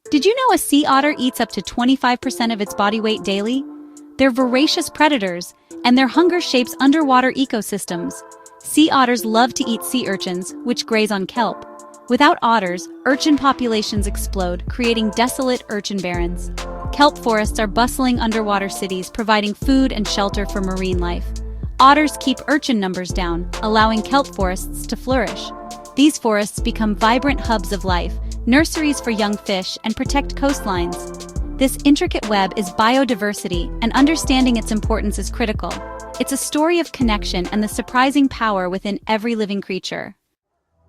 Did you know a sea otter eats up to 25% of its body weight daily? They're voracious predators, and their hunger shapes underwater ecosystems. Sea otters love to eat sea urchins, which graze on kelp. Without otters, urchin populations explode, creating desolate urchin barrens. Kelp forests are bustling underwater cities, providing food and shelter for marine life. Otters keep urchin numbers down, allowing kelp forests to flourish. These forests become vibrant hubs of life, nurseries for young fish, and protect coastlines. This intricate web is biodiversity, and understanding its importance is critical. It's a story of connection and the surprising power within every living creature.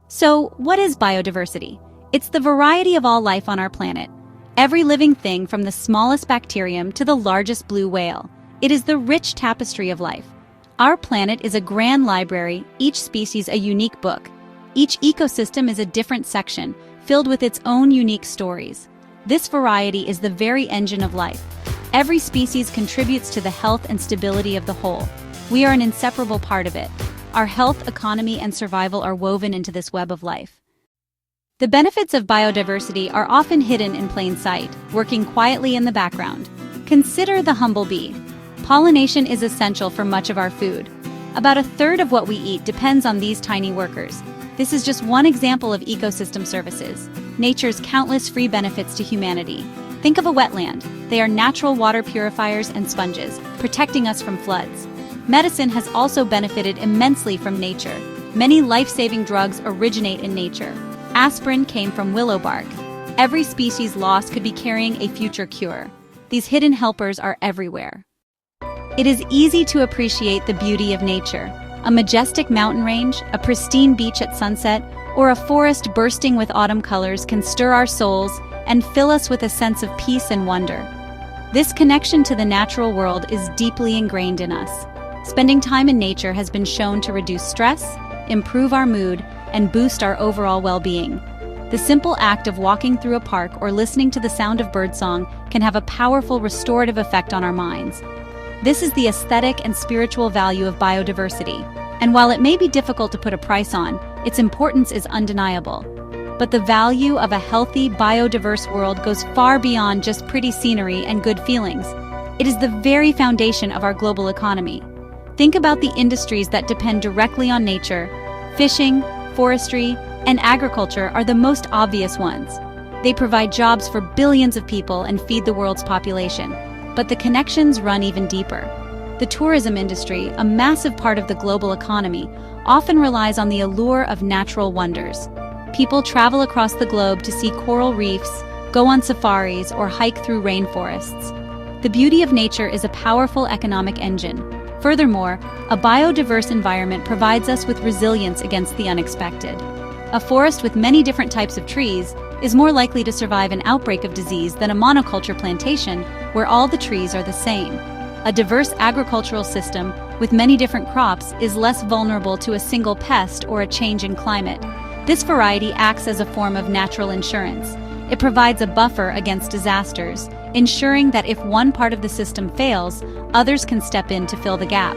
So, what is biodiversity? It's the variety of all life on our planet. Every living thing from the smallest bacterium to the largest blue whale. It is the rich tapestry of life. Our planet is a grand library, each species a unique book. Each ecosystem is a different section, filled with its own unique stories. This variety is the very engine of life. Every species contributes to the health and stability of the whole. We are an inseparable part of it. Our health, economy, and survival are woven into this web of life. The benefits of biodiversity are often hidden in plain sight, working quietly in the background. Consider the humble bee. Pollination is essential for much of our food. About a third of what we eat depends on these tiny workers. This is just one example of ecosystem services, nature's countless free benefits to humanity. Think of a wetland. They are natural water purifiers and sponges, protecting us from floods. Medicine has also benefited immensely from nature. Many life-saving drugs originate in nature. Aspirin came from willow bark. Every species lost could be carrying a future cure. These hidden helpers are everywhere. It is easy to appreciate the beauty of nature. A majestic mountain range, a pristine beach at sunset, or a forest bursting with autumn colors can stir our souls and fill us with a sense of peace and wonder. This connection to the natural world is deeply ingrained in us. Spending time in nature has been shown to reduce stress, improve our mood, and boost our overall well-being. The simple act of walking through a park or listening to the sound of birdsong can have a powerful restorative effect on our minds. This is the aesthetic and spiritual value of biodiversity, and while it may be difficult to put a price on, its importance is undeniable. But the value of a healthy, biodiverse world goes far beyond just pretty scenery and good feelings. It is the very foundation of our global economy. Think about the industries that depend directly on nature. Fishing, forestry, and agriculture are the most obvious ones. They provide jobs for billions of people and feed the world's population. But the connections run even deeper. The tourism industry, a massive part of the global economy, often relies on the allure of natural wonders. People travel across the globe to see coral reefs, go on safaris, or hike through rainforests. The beauty of nature is a powerful economic engine. Furthermore, a biodiverse environment provides us with resilience against the unexpected. A forest with many different types of trees is more likely to survive an outbreak of disease than a monoculture plantation where all the trees are the same. A diverse agricultural system with many different crops is less vulnerable to a single pest or a change in climate. This variety acts as a form of natural insurance. It provides a buffer against disasters, ensuring that if one part of the system fails, others can step in to fill the gap.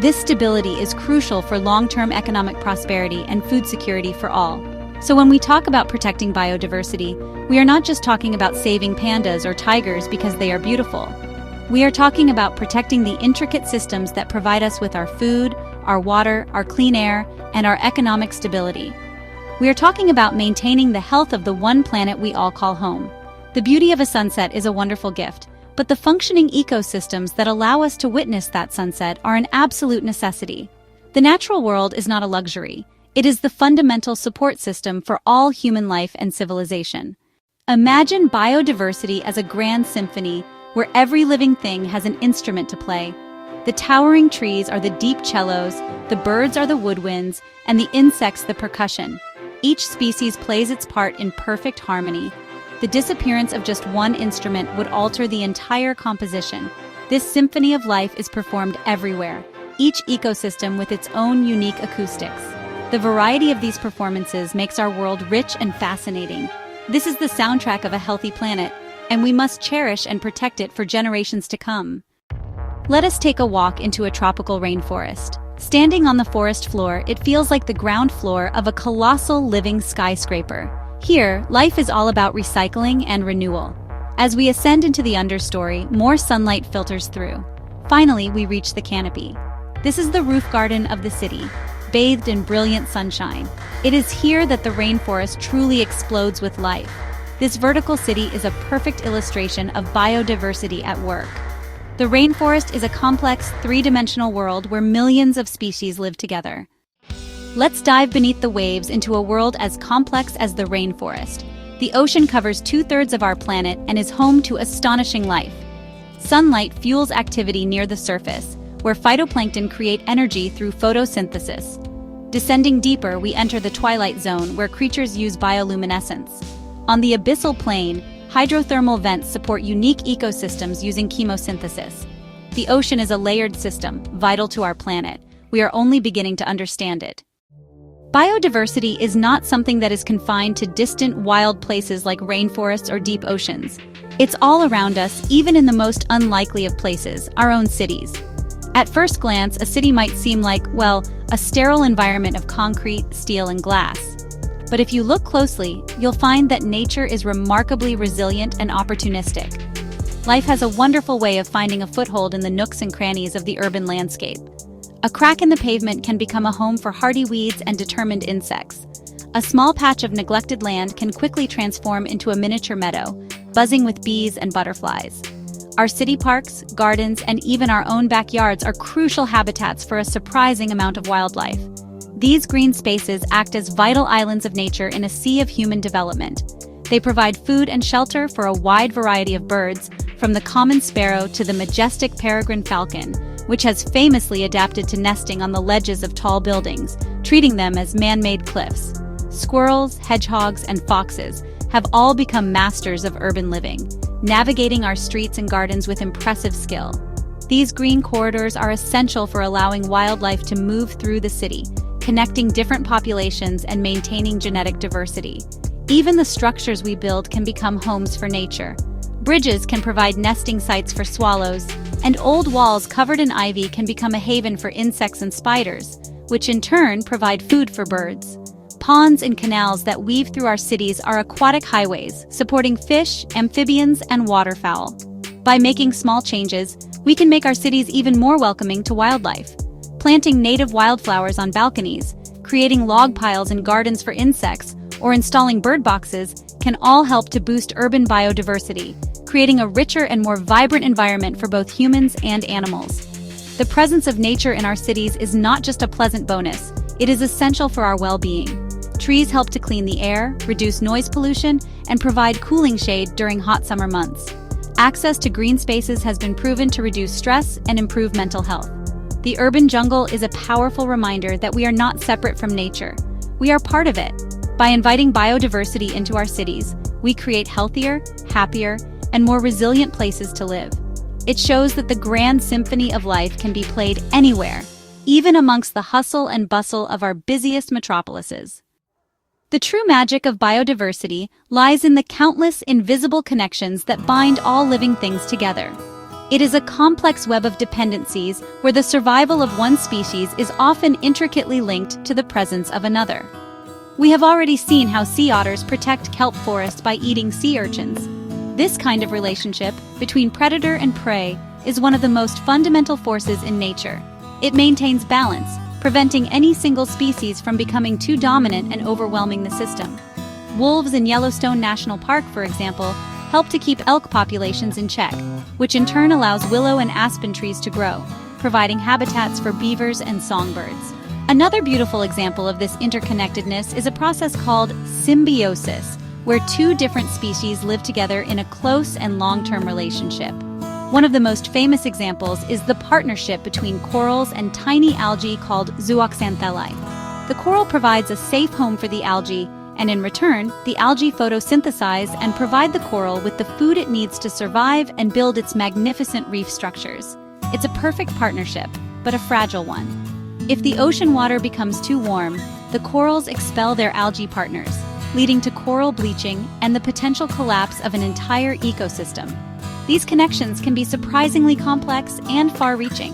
This stability is crucial for long-term economic prosperity and food security for all. So when we talk about protecting biodiversity, we are not just talking about saving pandas or tigers because they are beautiful. We are talking about protecting the intricate systems that provide us with our food, our water, our clean air, and our economic stability. We are talking about maintaining the health of the one planet we all call home. The beauty of a sunset is a wonderful gift, but the functioning ecosystems that allow us to witness that sunset are an absolute necessity. The natural world is not a luxury. It is the fundamental support system for all human life and civilization. Imagine biodiversity as a grand symphony where every living thing has an instrument to play. The towering trees are the deep cellos, the birds are the woodwinds, and the insects the percussion. Each species plays its part in perfect harmony. The disappearance of just one instrument would alter the entire composition. This symphony of life is performed everywhere, each ecosystem with its own unique acoustics. The variety of these performances makes our world rich and fascinating. This is the soundtrack of a healthy planet, and we must cherish and protect it for generations to come. Let us take a walk into a tropical rainforest. Standing on the forest floor, it feels like the ground floor of a colossal living skyscraper. Here, life is all about recycling and renewal. As we ascend into the understory, more sunlight filters through. Finally, we reach the canopy. This is the roof garden of the city, bathed in brilliant sunshine. It is here that the rainforest truly explodes with life. This vertical city is a perfect illustration of biodiversity at work. The rainforest is a complex, three-dimensional world where millions of species live together. Let's dive beneath the waves into a world as complex as the rainforest. The ocean covers 2/3 of our planet and is home to astonishing life. Sunlight fuels activity near the surface, where phytoplankton create energy through photosynthesis. Descending deeper, we enter the twilight zone, where creatures use bioluminescence. On the abyssal plain, hydrothermal vents support unique ecosystems using chemosynthesis. The ocean is a layered system, vital to our planet. We are only beginning to understand it. Biodiversity is not something that is confined to distant wild places like rainforests or deep oceans. It's all around us, even in the most unlikely of places, our own cities. At first glance, a city might seem like, well, a sterile environment of concrete, steel, and glass. But if you look closely, you'll find that nature is remarkably resilient and opportunistic. Life has a wonderful way of finding a foothold in the nooks and crannies of the urban landscape. A crack in the pavement can become a home for hardy weeds and determined insects. A small patch of neglected land can quickly transform into a miniature meadow, buzzing with bees and butterflies. Our city parks, gardens, and even our own backyards are crucial habitats for a surprising amount of wildlife. These green spaces act as vital islands of nature in a sea of human development. They provide food and shelter for a wide variety of birds, from the common sparrow to the majestic peregrine falcon, which has famously adapted to nesting on the ledges of tall buildings, treating them as man-made cliffs. Squirrels, hedgehogs, and foxes have all become masters of urban living, navigating our streets and gardens with impressive skill. These green corridors are essential for allowing wildlife to move through the city, connecting different populations and maintaining genetic diversity. Even the structures we build can become homes for nature. Bridges can provide nesting sites for swallows, and old walls covered in ivy can become a haven for insects and spiders, which in turn provide food for birds. Ponds and canals that weave through our cities are aquatic highways, supporting fish, amphibians, and waterfowl. By making small changes, we can make our cities even more welcoming to wildlife. Planting native wildflowers on balconies, creating log piles in gardens for insects, or installing bird boxes can all help to boost urban biodiversity, creating a richer and more vibrant environment for both humans and animals. The presence of nature in our cities is not just a pleasant bonus, it is essential for our well-being. Trees help to clean the air, reduce noise pollution, and provide cooling shade during hot summer months. Access to green spaces has been proven to reduce stress and improve mental health. The urban jungle is a powerful reminder that we are not separate from nature. We are part of it. By inviting biodiversity into our cities, we create healthier, happier, and more resilient places to live. It shows that the grand symphony of life can be played anywhere, even amongst the hustle and bustle of our busiest metropolises. The true magic of biodiversity lies in the countless invisible connections that bind all living things together. It is a complex web of dependencies where the survival of one species is often intricately linked to the presence of another. We have already seen how sea otters protect kelp forests by eating sea urchins. This kind of relationship between predator and prey is one of the most fundamental forces in nature. It maintains balance, preventing any single species from becoming too dominant and overwhelming the system. Wolves in Yellowstone National Park, for example, help to keep elk populations in check, which in turn allows willow and aspen trees to grow, providing habitats for beavers and songbirds. Another beautiful example of this interconnectedness is a process called symbiosis, where two different species live together in a close and long-term relationship. One of the most famous examples is the partnership between corals and tiny algae called zooxanthellae. The coral provides a safe home for the algae, and in return, the algae photosynthesize and provide the coral with the food it needs to survive and build its magnificent reef structures. It's a perfect partnership, but a fragile one. If the ocean water becomes too warm, the corals expel their algae partners, leading to coral bleaching and the potential collapse of an entire ecosystem. These connections can be surprisingly complex and far-reaching.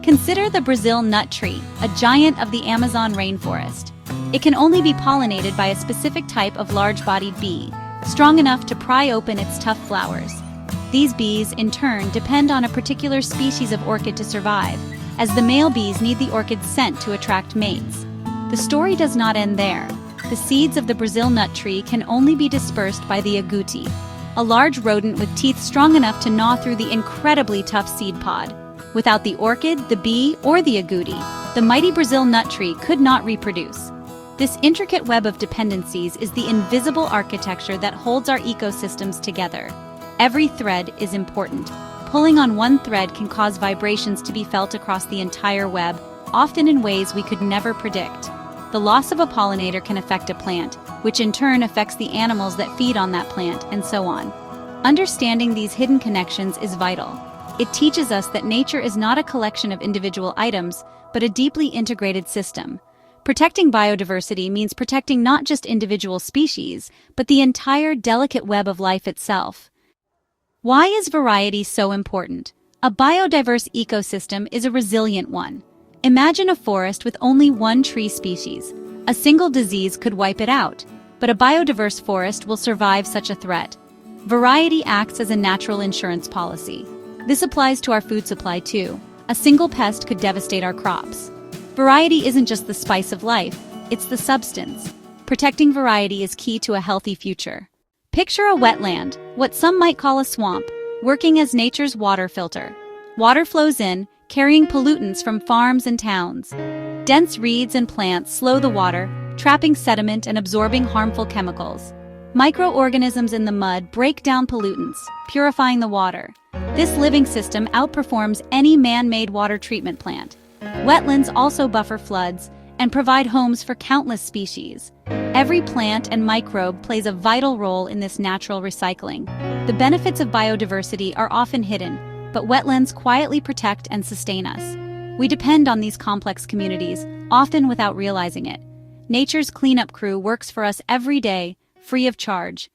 Consider the Brazil nut tree, a giant of the Amazon rainforest. It can only be pollinated by a specific type of large-bodied bee, strong enough to pry open its tough flowers. These bees, in turn, depend on a particular species of orchid to survive, as the male bees need the orchid's scent to attract mates. The story does not end there. The seeds of the Brazil nut tree can only be dispersed by the agouti, a large rodent with teeth strong enough to gnaw through the incredibly tough seed pod. Without the orchid, the bee, or the agouti, the mighty Brazil nut tree could not reproduce. This intricate web of dependencies is the invisible architecture that holds our ecosystems together. Every thread is important. Pulling on one thread can cause vibrations to be felt across the entire web, often in ways we could never predict. The loss of a pollinator can affect a plant, which in turn affects the animals that feed on that plant, and so on. Understanding these hidden connections is vital. It teaches us that nature is not a collection of individual items, but a deeply integrated system. Protecting biodiversity means protecting not just individual species, but the entire delicate web of life itself. Why is variety so important? A biodiverse ecosystem is a resilient one. Imagine a forest with only one tree species. A single disease could wipe it out, but a biodiverse forest will survive such a threat. Variety acts as a natural insurance policy. This applies to our food supply too. A single pest could devastate our crops. Variety isn't just the spice of life, it's the substance. Protecting variety is key to a healthy future. Picture a wetland, what some might call a swamp, working as nature's water filter. Water flows in, carrying pollutants from farms and towns. Dense reeds and plants slow the water, trapping sediment and absorbing harmful chemicals. Microorganisms in the mud break down pollutants, purifying the water. This living system outperforms any man-made water treatment plant. Wetlands also buffer floods and provide homes for countless species. Every plant and microbe plays a vital role in this natural recycling. The benefits of biodiversity are often hidden, but wetlands quietly protect and sustain us. We depend on these complex communities, often without realizing it. Nature's cleanup crew works for us every day, free of charge.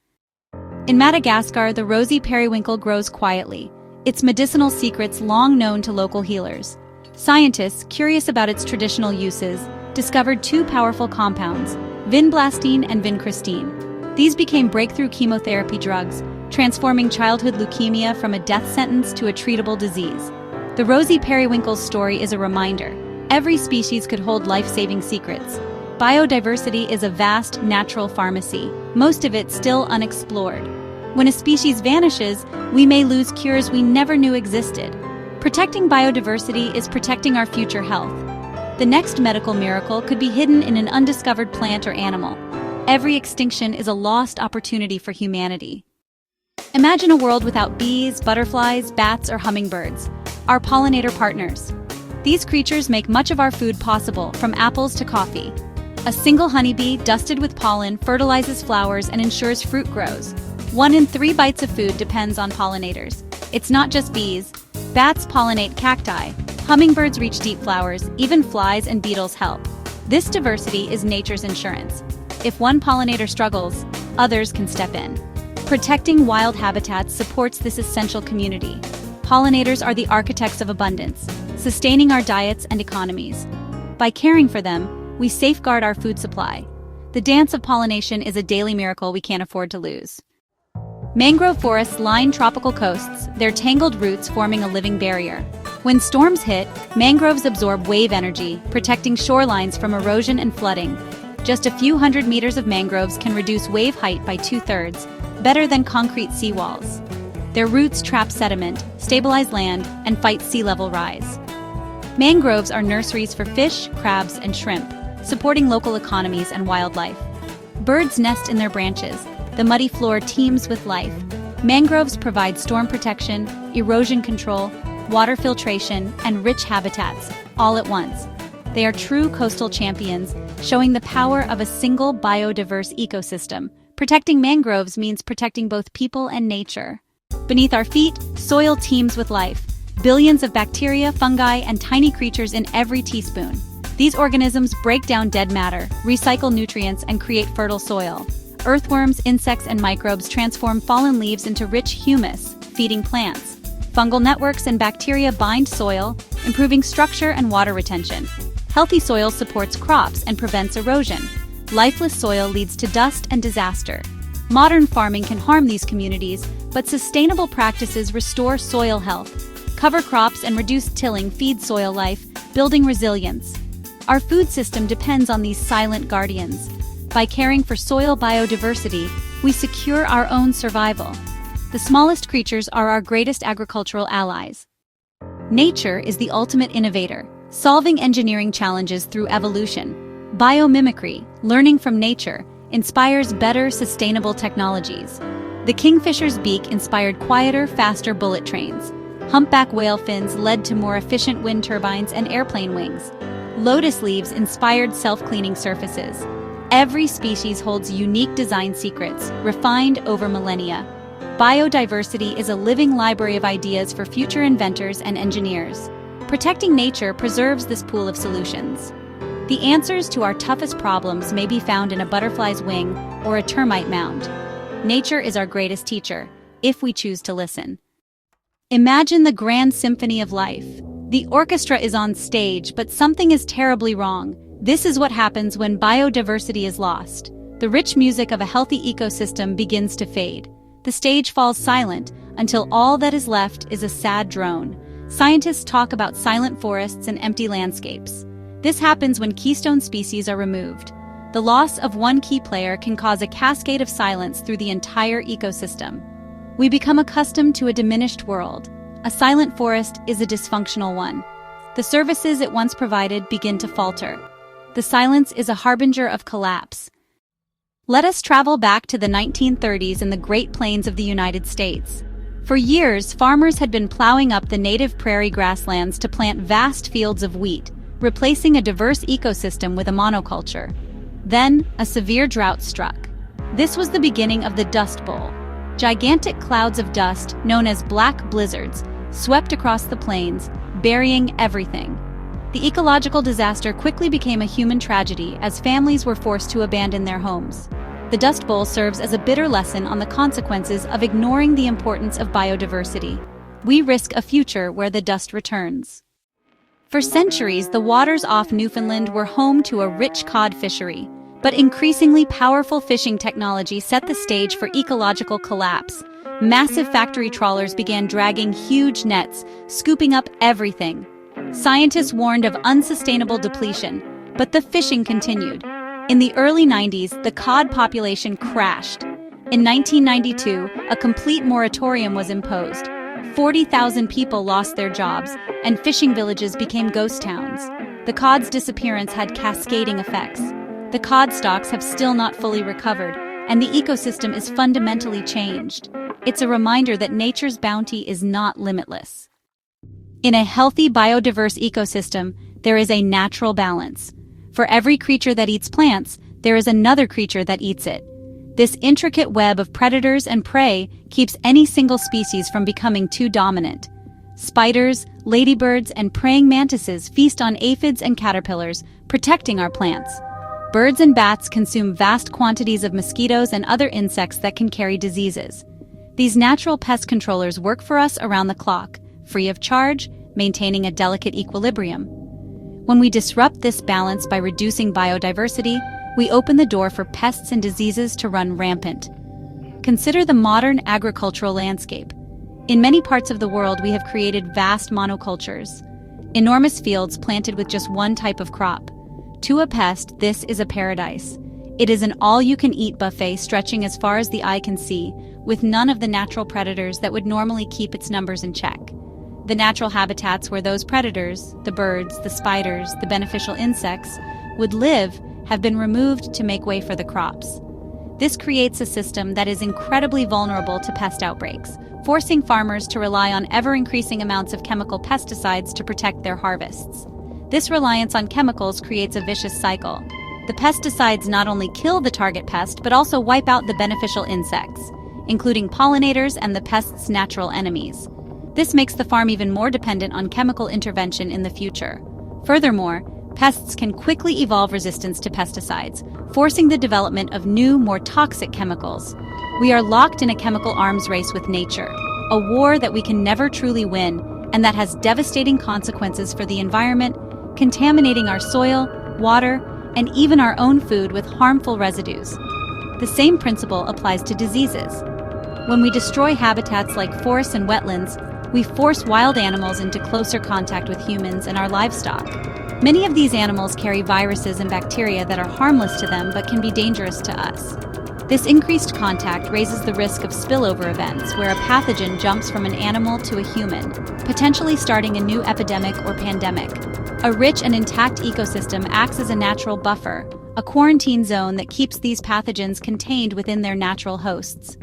In Madagascar, the Rosy periwinkle grows quietly, its medicinal secrets long known to local healers. Scientists, curious about its traditional uses, discovered two powerful compounds, vinblastine and vincristine. These became breakthrough chemotherapy drugs, transforming childhood leukemia from a death sentence to a treatable disease. The Rosy periwinkle's story is a reminder. Every species could hold life-saving secrets. Biodiversity is a vast natural pharmacy, most of it still unexplored. When a species vanishes, we may lose cures we never knew existed. Protecting biodiversity is protecting our future health. The next medical miracle could be hidden in an undiscovered plant or animal. Every extinction is a lost opportunity for humanity. Imagine a world without bees, butterflies, bats, or hummingbirds, our pollinator partners. These creatures make much of our food possible, from apples to coffee. A single honeybee, dusted with pollen, fertilizes flowers and ensures fruit grows. 1 in 3 bites of food depends on pollinators. It's not just bees. Bats pollinate cacti. Hummingbirds reach deep flowers. Even flies and beetles help. This diversity is nature's insurance. If one pollinator struggles, others can step in. Protecting wild habitats supports this essential community. Pollinators are the architects of abundance, sustaining our diets and economies. By caring for them, we safeguard our food supply. The dance of pollination is a daily miracle we can't afford to lose. Mangrove forests line tropical coasts, their tangled roots forming a living barrier. When storms hit, mangroves absorb wave energy, protecting shorelines from erosion and flooding. Just a few hundred meters of mangroves can reduce wave height by 2/3, better than concrete seawalls. Their roots trap sediment, stabilize land, and fight sea level rise. Mangroves are nurseries for fish, crabs, and shrimp, supporting local economies and wildlife. Birds nest in their branches. The muddy floor teems with life. Mangroves provide storm protection, erosion control, water filtration, and rich habitats, all at once. They are true coastal champions, showing the power of a single biodiverse ecosystem. Protecting mangroves means protecting both people and nature. Beneath our feet, soil teems with life. Billions of bacteria, fungi, and tiny creatures in every teaspoon. These organisms break down dead matter, recycle nutrients, and create fertile soil. Earthworms, insects, and microbes transform fallen leaves into rich humus, feeding plants. Fungal networks and bacteria bind soil, improving structure and water retention. Healthy soil supports crops and prevents erosion. Lifeless soil leads to dust and disaster. Modern farming can harm these communities, but sustainable practices restore soil health. Cover crops and reduced tilling feed soil life, building resilience. Our food system depends on these silent guardians. By caring for soil biodiversity, we secure our own survival. The smallest creatures are our greatest agricultural allies. Nature is the ultimate innovator, solving engineering challenges through evolution. Biomimicry, learning from nature, inspires better, sustainable technologies. The kingfisher's beak inspired quieter, faster bullet trains. Humpback whale fins led to more efficient wind turbines and airplane wings. Lotus leaves inspired self-cleaning surfaces. Every species holds unique design secrets, refined over millennia. Biodiversity is a living library of ideas for future inventors and engineers. Protecting nature preserves this pool of solutions. The answers to our toughest problems may be found in a butterfly's wing or a termite mound. Nature is our greatest teacher, if we choose to listen. Imagine the grand symphony of life. The orchestra is on stage, but something is terribly wrong. This is what happens when biodiversity is lost. The rich music of a healthy ecosystem begins to fade. The stage falls silent until all that is left is a sad drone. Scientists talk about silent forests and empty landscapes. This happens when keystone species are removed. The loss of one key player can cause a cascade of silence through the entire ecosystem. We become accustomed to a diminished world. A silent forest is a dysfunctional one. The services it once provided begin to falter. The silence is a harbinger of collapse. Let us travel back to the 1930s in the Great Plains of the United States. For years, farmers had been plowing up the native prairie grasslands to plant vast fields of wheat, replacing a diverse ecosystem with a monoculture. Then, a severe drought struck. This was the beginning of the Dust Bowl. Gigantic clouds of dust, known as black blizzards, swept across the plains, burying everything. The ecological disaster quickly became a human tragedy as families were forced to abandon their homes. The Dust Bowl serves as a bitter lesson on the consequences of ignoring the importance of biodiversity. We risk a future where the dust returns. For centuries, the waters off Newfoundland were home to a rich cod fishery, but increasingly powerful fishing technology set the stage for ecological collapse. Massive factory trawlers began dragging huge nets, scooping up everything. Scientists warned of unsustainable depletion, but the fishing continued. In the early 90s, the cod population crashed. In 1992, a complete moratorium was imposed. 40,000 people lost their jobs, and fishing villages became ghost towns. The cod's disappearance had cascading effects. The cod stocks have still not fully recovered, and the ecosystem is fundamentally changed. It's a reminder that nature's bounty is not limitless. In a healthy, biodiverse ecosystem, there is a natural balance. For every creature that eats plants, there is another creature that eats it. This intricate web of predators and prey keeps any single species from becoming too dominant. Spiders, ladybirds, and praying mantises feast on aphids and caterpillars, protecting our plants. Birds and bats consume vast quantities of mosquitoes and other insects that can carry diseases. These natural pest controllers work for us around the clock, free of charge, maintaining a delicate equilibrium. When we disrupt this balance by reducing biodiversity, we open the door for pests and diseases to run rampant. Consider the modern agricultural landscape. In many parts of the world, we have created vast monocultures. Enormous fields planted with just one type of crop. To a pest, this is a paradise. It is an all-you-can-eat buffet stretching as far as the eye can see, with none of the natural predators that would normally keep its numbers in check. The natural habitats where those predators, the birds, the spiders, the beneficial insects, would live have been removed to make way for the crops. This creates a system that is incredibly vulnerable to pest outbreaks, forcing farmers to rely on ever-increasing amounts of chemical pesticides to protect their harvests. This reliance on chemicals creates a vicious cycle. The pesticides not only kill the target pest, but also wipe out the beneficial insects, including pollinators and the pest's natural enemies. This makes the farm even more dependent on chemical intervention in the future. Furthermore, pests can quickly evolve resistance to pesticides, forcing the development of new, more toxic chemicals. We are locked in a chemical arms race with nature, a war that we can never truly win, and that has devastating consequences for the environment, contaminating our soil, water, and even our own food with harmful residues. The same principle applies to diseases. When we destroy habitats like forests and wetlands, we force wild animals into closer contact with humans and our livestock. Many of these animals carry viruses and bacteria that are harmless to them but can be dangerous to us. This increased contact raises the risk of spillover events where a pathogen jumps from an animal to a human, potentially starting a new epidemic or pandemic. A rich and intact ecosystem acts as a natural buffer, a quarantine zone that keeps these pathogens contained within their natural hosts.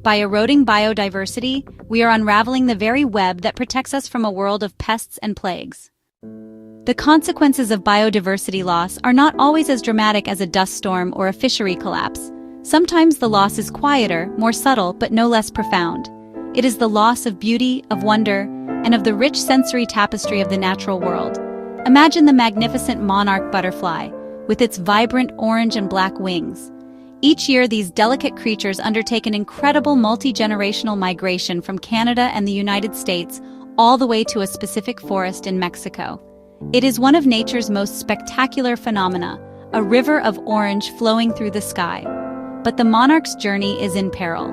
By eroding biodiversity, we are unraveling the very web that protects us from a world of pests and plagues. The consequences of biodiversity loss are not always as dramatic as a dust storm or a fishery collapse. Sometimes the loss is quieter, more subtle, but no less profound. It is the loss of beauty, of wonder, and of the rich sensory tapestry of the natural world. Imagine the magnificent monarch butterfly, with its vibrant orange and black wings. Each year, these delicate creatures undertake an incredible multi-generational migration from Canada and the United States all the way to a specific forest in Mexico. It is one of nature's most spectacular phenomena, a river of orange flowing through the sky. But the monarch's journey is in peril.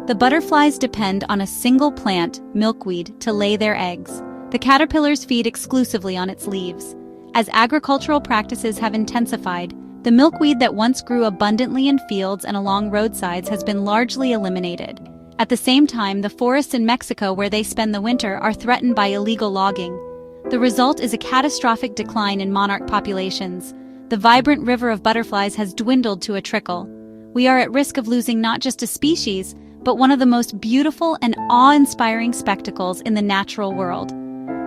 The butterflies depend on a single plant, milkweed, to lay their eggs. The caterpillars feed exclusively on its leaves. As agricultural practices have intensified, the milkweed that once grew abundantly in fields and along roadsides has been largely eliminated. At the same time, the forests in Mexico where they spend the winter are threatened by illegal logging. The result is a catastrophic decline in monarch populations. The vibrant river of butterflies has dwindled to a trickle. We are at risk of losing not just a species, but one of the most beautiful and awe-inspiring spectacles in the natural world.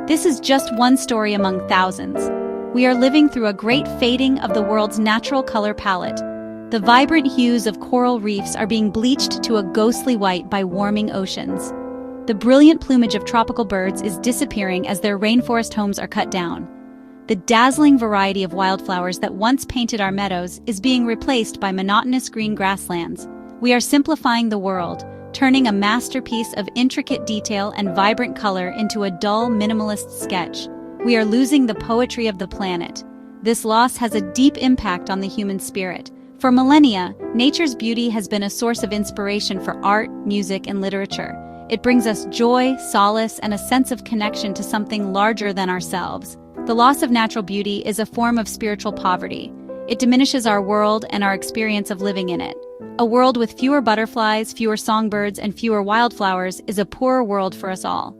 This is just one story among thousands. We are living through a great fading of the world's natural color palette. The vibrant hues of coral reefs are being bleached to a ghostly white by warming oceans. The brilliant plumage of tropical birds is disappearing as their rainforest homes are cut down. The dazzling variety of wildflowers that once painted our meadows is being replaced by monotonous green grasslands. We are simplifying the world, turning a masterpiece of intricate detail and vibrant color into a dull, minimalist sketch. We are losing the poetry of the planet. This loss has a deep impact on the human spirit. For millennia, nature's beauty has been a source of inspiration for art, music, and literature. It brings us joy, solace, and a sense of connection to something larger than ourselves. The loss of natural beauty is a form of spiritual poverty. It diminishes our world and our experience of living in it. A world with fewer butterflies, fewer songbirds, and fewer wildflowers is a poorer world for us all.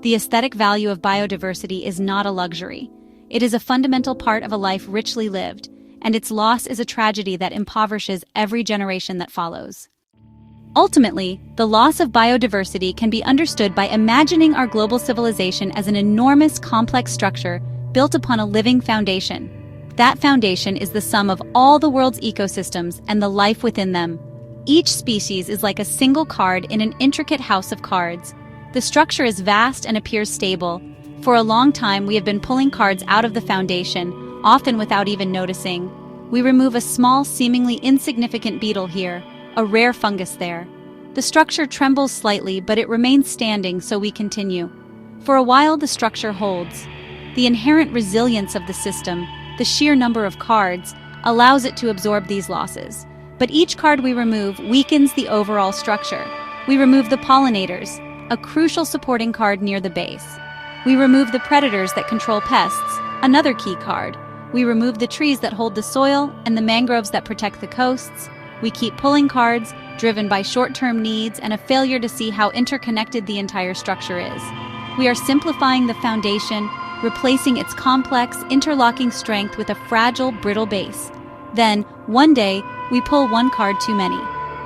The aesthetic value of biodiversity is not a luxury. It is a fundamental part of a life richly lived, and its loss is a tragedy that impoverishes every generation that follows. Ultimately, the loss of biodiversity can be understood by imagining our global civilization as an enormous, complex structure built upon a living foundation. That foundation is the sum of all the world's ecosystems and the life within them. Each species is like a single card in an intricate house of cards. The structure is vast and appears stable. For a long time, we have been pulling cards out of the foundation, often without even noticing. We remove a small, seemingly insignificant beetle here, a rare fungus there. The structure trembles slightly, but it remains standing, so we continue. For a while, the structure holds. The inherent resilience of the system, the sheer number of cards, allows it to absorb these losses. But each card we remove weakens the overall structure. We remove the pollinators, a crucial supporting card near the base. We remove the predators that control pests, another key card. We remove the trees that hold the soil and the mangroves that protect the coasts. We keep pulling cards, driven by short-term needs and a failure to see how interconnected the entire structure is. We are simplifying the foundation, replacing its complex, interlocking strength with a fragile, brittle base. Then, one day, we pull one card too many.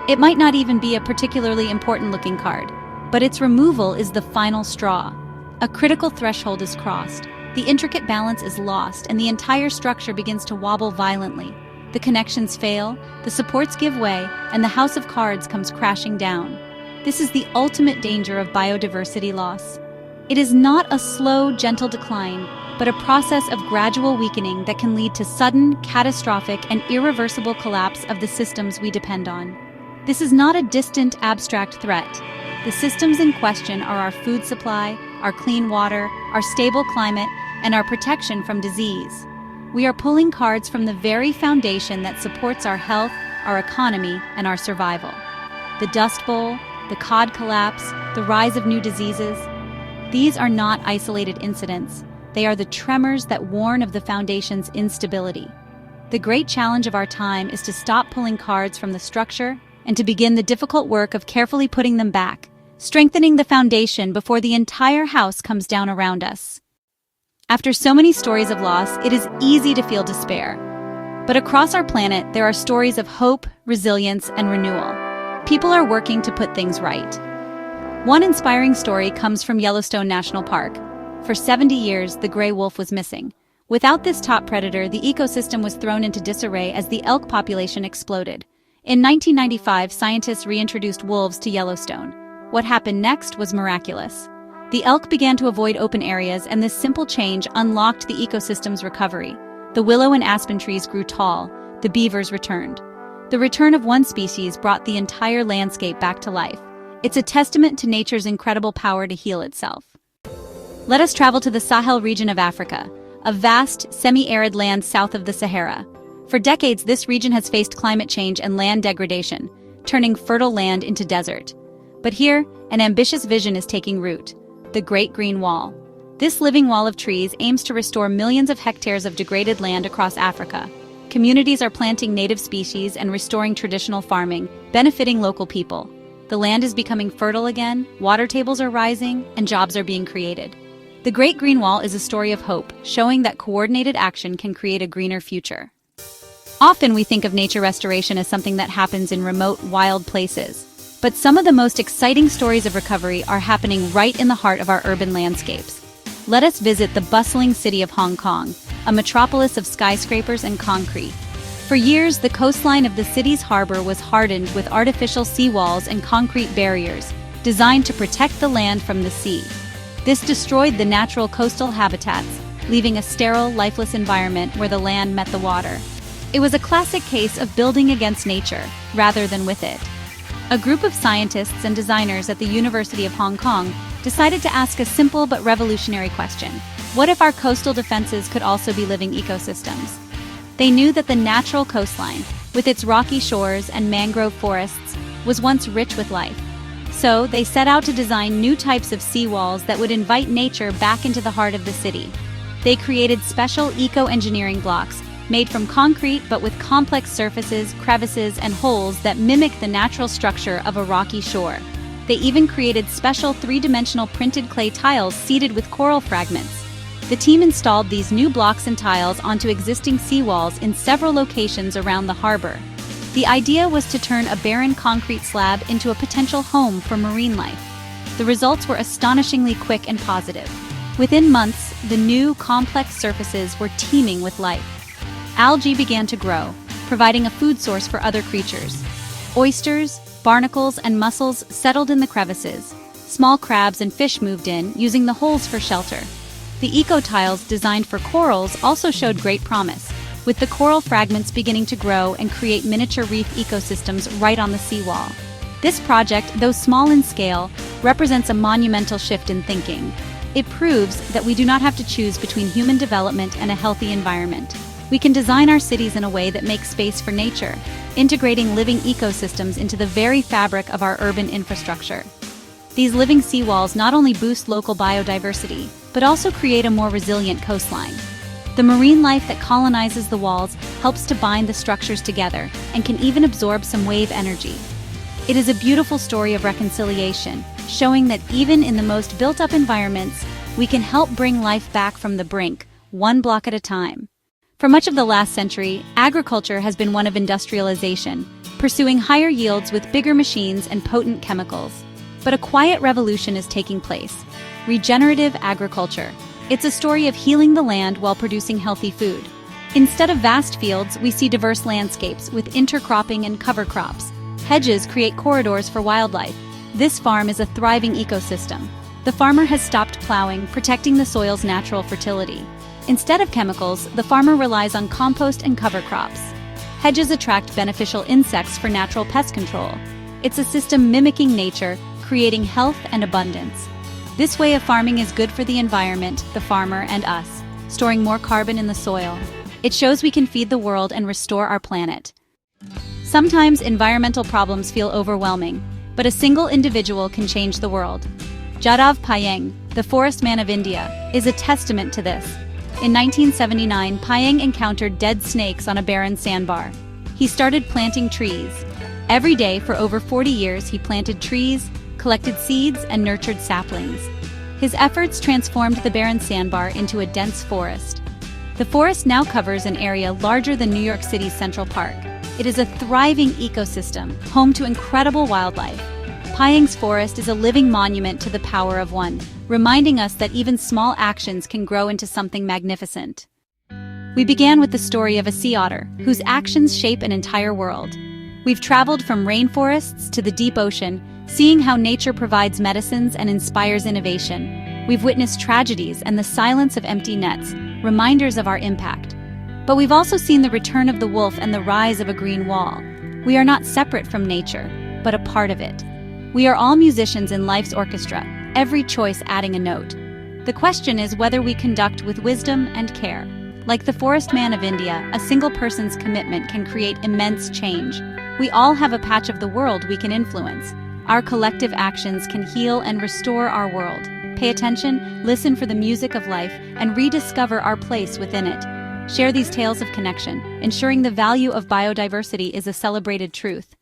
It might not even be a particularly important-looking card, but its removal is the final straw. A critical threshold is crossed. The intricate balance is lost, and the entire structure begins to wobble violently. The connections fail, the supports give way, and the house of cards comes crashing down. This is the ultimate danger of biodiversity loss. It is not a slow, gentle decline, but a process of gradual weakening that can lead to sudden, catastrophic, and irreversible collapse of the systems we depend on. This is not a distant, abstract threat. The systems in question are our food supply, our clean water, our stable climate, and our protection from disease. We are pulling cards from the very foundation that supports our health, our economy, and our survival. The Dust Bowl, the cod collapse, the rise of new diseases. These are not isolated incidents. They are the tremors that warn of the foundation's instability. The great challenge of our time is to stop pulling cards from the structure and to begin the difficult work of carefully putting them back, strengthening the foundation before the entire house comes down around us. After so many stories of loss, it is easy to feel despair. But across our planet, there are stories of hope, resilience, and renewal. People are working to put things right. One inspiring story comes from Yellowstone National Park. For 70 years, the gray wolf was missing. Without this top predator, the ecosystem was thrown into disarray as the elk population exploded. In 1995, scientists reintroduced wolves to Yellowstone. What happened next was miraculous. The elk began to avoid open areas, and this simple change unlocked the ecosystem's recovery. The willow and aspen trees grew tall. The beavers returned. The return of one species brought the entire landscape back to life. It's a testament to nature's incredible power to heal itself. Let us travel to the Sahel region of Africa, a vast, semi-arid land south of the Sahara. For decades, this region has faced climate change and land degradation, turning fertile land into desert. But here, an ambitious vision is taking root: the Great Green Wall. This living wall of trees aims to restore millions of hectares of degraded land across Africa. Communities are planting native species and restoring traditional farming, benefiting local people. The land is becoming fertile again, water tables are rising, and jobs are being created. The Great Green Wall is a story of hope, showing that coordinated action can create a greener future. Often we think of nature restoration as something that happens in remote, wild places. But some of the most exciting stories of recovery are happening right in the heart of our urban landscapes. Let us visit the bustling city of Hong Kong, a metropolis of skyscrapers and concrete. For years, the coastline of the city's harbor was hardened with artificial seawalls and concrete barriers, designed to protect the land from the sea. This destroyed the natural coastal habitats, leaving a sterile, lifeless environment where the land met the water. It was a classic case of building against nature, rather than with it. A group of scientists and designers at the University of Hong Kong decided to ask a simple but revolutionary question: what if our coastal defenses could also be living ecosystems? They knew that the natural coastline, with its rocky shores and mangrove forests, was once rich with life. So they set out to design new types of seawalls that would invite nature back into the heart of the city. They created special eco-engineering blocks made from concrete but with complex surfaces, crevices, and holes that mimic the natural structure of a rocky shore. They even created special three-dimensional printed clay tiles seeded with coral fragments. The team installed these new blocks and tiles onto existing seawalls in several locations around the harbor. The idea was to turn a barren concrete slab into a potential home for marine life. The results were astonishingly quick and positive. Within months, the new, complex surfaces were teeming with life. Algae began to grow, providing a food source for other creatures. Oysters, barnacles, and mussels settled in the crevices. Small crabs and fish moved in, using the holes for shelter. The eco-tiles designed for corals also showed great promise, with the coral fragments beginning to grow and create miniature reef ecosystems right on the seawall. This project, though small in scale, represents a monumental shift in thinking. It proves that we do not have to choose between human development and a healthy environment. We can design our cities in a way that makes space for nature, integrating living ecosystems into the very fabric of our urban infrastructure. These living seawalls not only boost local biodiversity, but also create a more resilient coastline. The marine life that colonizes the walls helps to bind the structures together and can even absorb some wave energy. It is a beautiful story of reconciliation, showing that even in the most built-up environments, we can help bring life back from the brink, one block at a time. For much of the last century, agriculture has been one of industrialization, pursuing higher yields with bigger machines and potent chemicals. But a quiet revolution is taking place: regenerative agriculture. It's a story of healing the land while producing healthy food. Instead of vast fields, we see diverse landscapes with intercropping and cover crops. Hedges create corridors for wildlife. This farm is a thriving ecosystem. The farmer has stopped plowing, protecting the soil's natural fertility. Instead of chemicals, the farmer relies on compost and cover crops. Hedges attract beneficial insects for natural pest control. It's a system mimicking nature, creating health and abundance. This way of farming is good for the environment, the farmer, and us. storing more carbon in the soil. It shows we can feed the world and restore our planet. Sometimes environmental problems feel overwhelming, but a single individual can change the world. Jadhav Payeng, the forest man of India, is a testament to this. In 1979, Payeng encountered dead snakes on a barren sandbar. He started planting trees. Every day for over 40 years, he planted trees, collected seeds, and nurtured saplings. His efforts transformed the barren sandbar into a dense forest. The forest now covers an area larger than New York City's Central Park. It is a thriving ecosystem, home to incredible wildlife. Payeng's forest is a living monument to the power of one, reminding us that even small actions can grow into something magnificent. We began with the story of a sea otter, whose actions shape an entire world. We've traveled from rainforests to the deep ocean, seeing how nature provides medicines and inspires innovation. We've witnessed tragedies and the silence of empty nets, reminders of our impact. But we've also seen the return of the wolf and the rise of a green wall. We are not separate from nature, but a part of it. We are all musicians in life's orchestra, every choice adding a note. The question is whether we conduct with wisdom and care. Like the forest man of India, a single person's commitment can create immense change. We all have a patch of the world we can influence. Our collective actions can heal and restore our world. Pay attention, listen for the music of life, and rediscover our place within it. Share these tales of connection, ensuring the value of biodiversity is a celebrated truth.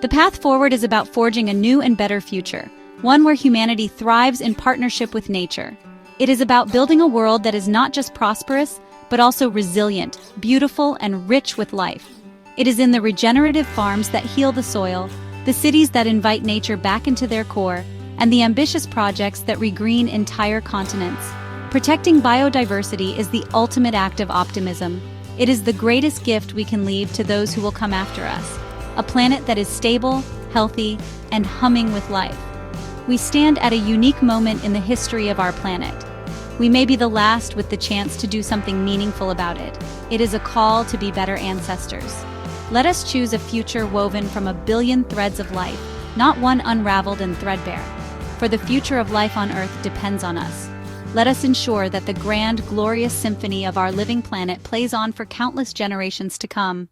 The path forward is about forging a new and better future, one where humanity thrives in partnership with nature. It is about building a world that is not just prosperous, but also resilient, beautiful, and rich with life. It is in the regenerative farms that heal the soil, the cities that invite nature back into their core, and the ambitious projects that regreen entire continents. Protecting biodiversity is the ultimate act of optimism. It is the greatest gift we can leave to those who will come after us. A planet that is stable, healthy, and humming with life. We stand at a unique moment in the history of our planet. We may be the last with the chance to do something meaningful about it. It is a call to be better ancestors. Let us choose a future woven from a billion threads of life, not one unraveled and threadbare. For the future of life on Earth depends on us. Let us ensure that the grand, glorious symphony of our living planet plays on for countless generations to come.